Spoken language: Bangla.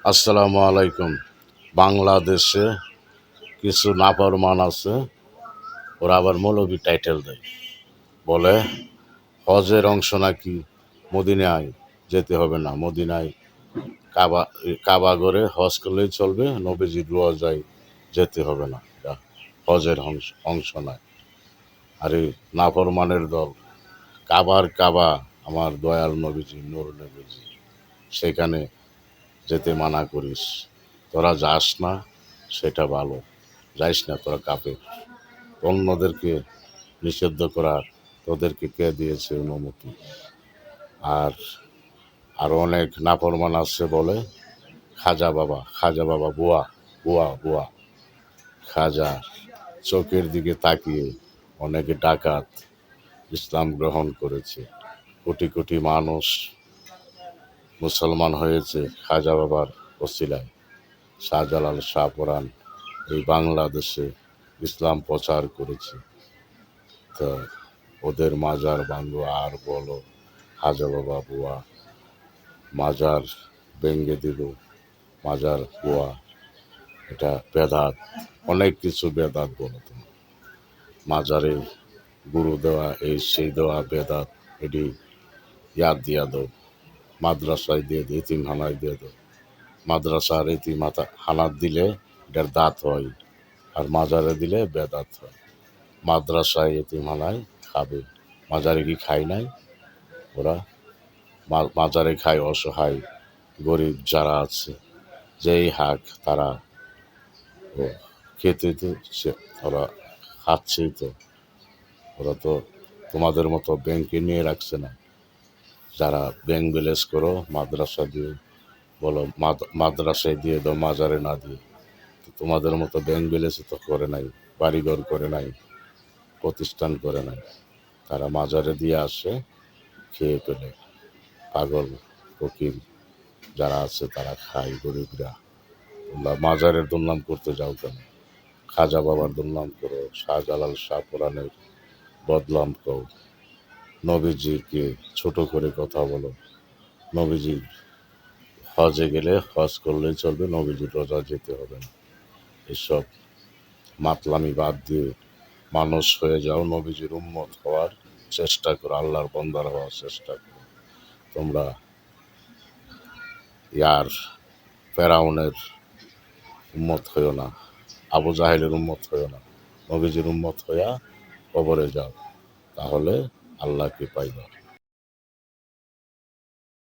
আসসালামু আলাইকুম। বাংলাদেশে কিছু নাফরমান আছে, ওরা আবার মৌলবি টাইটেল দেয়, বলে হজের অংশ নাকি মদিনায় যেতে হবে না, মদিনায় কাবা কাবা করে হজ করলেই চলবে, নবীজির রোজায় যেতে হবে না, এটা হজের অংশ নয়। আর এই নাফরমানের দল, কাবা আমার দয়াল নবীজি, নূর নবীজি, সেখানে যেতে মানা করিস, তোরা যাস না, সেটা ভালো, যাইস না, তোরা কাপে অন্যদেরকে নিষিদ্ধ করার তোদেরকে কে দিয়েছে অনুমতি? আর আরো অনেক নাফরমান আছে, বলে খাজা বাবা বুয়া বুয়া বুয়া খাজা চোখের দিকে তাকিয়ে অনেকে ডাকাত ইসলাম গ্রহণ করেছে, কোটি কোটি মানুষ মুসলমান হয়েছে খাজা বাবার ওসিলায়। শাহজালাল শাহপরাণ এই বাংলাদেশে ইসলাম প্রচার করেছে, তো ওদের মাজার ভাঙো আর বলো খাজা বাবা বুয়া, মাজার ভেঙে দিল, মাজার বুয়া, এটা বেদাত, অনেক কিছু বেদাত বলো তুমি। মাজারে গুরু দেওয়া, এই সেই দেওয়া বেদাত, এটি ইয়াদ দিয়া দাও, মাদ্রাসায় দিয়ে দিও, এতিমখানায় দিয়ে দাও। মাদ্রাসার হানাত দিলে এটার দাঁত হয়, আর মাজারে দিলে বেদাত হয়। মাদ্রাসায় এতিমখানায় খাবে, মাজারে কি খায় নাই ওরা? মাজারে খায় অসহায় গরিব যারা আছে, যেই হাক তারা ও খেতে তো ওরা খাচ্ছেই তো। ওরা তো তোমাদের মতো ব্যাংকে নিয়ে রাখছে না, যারা ব্যাংক ব্যালেন্স করো মাদ্রাসা দিয়ে, বলো মাদ্রাসায় দিয়ে দাও, মাজারে না দিয়ে। তো তোমাদের মতো ব্যাংক ব্যালেন্স তো করে নাই, বাড়িঘর করে নাই, প্রতিষ্ঠান করে নাই, তারা মাজারে দিয়ে আসে, খেয়ে পেলে পাগল ফকির যারা আছে তারা খায়, গরিবরা। তোমরা মাজারের দুর্নাম করতে যাও কেন? খাজা বাবার দুর্নাম করো, শাহজালাল শাহপরাণের বদনাম করো, নবীজিকে ছোট করে কথা বলো। নবীজির হজে গেলে হজ করলেই চলবে, নবীজির রোজা যেতে হবে না। এসব মাতলামি বাদ দিয়ে মানুষ হয়ে যাও, নবীজির উম্মত হওয়ার চেষ্টা করো, আল্লাহর বন্দার হওয়ার চেষ্টা করো। তোমরা ইয়ার ফেরাউনের উম্মত হইও না, আবু জাহেলের উম্মত হইও না, নবীজির উম্মত হইয়া কবরে যাও, তাহলে আল্লাহকে পাইবা।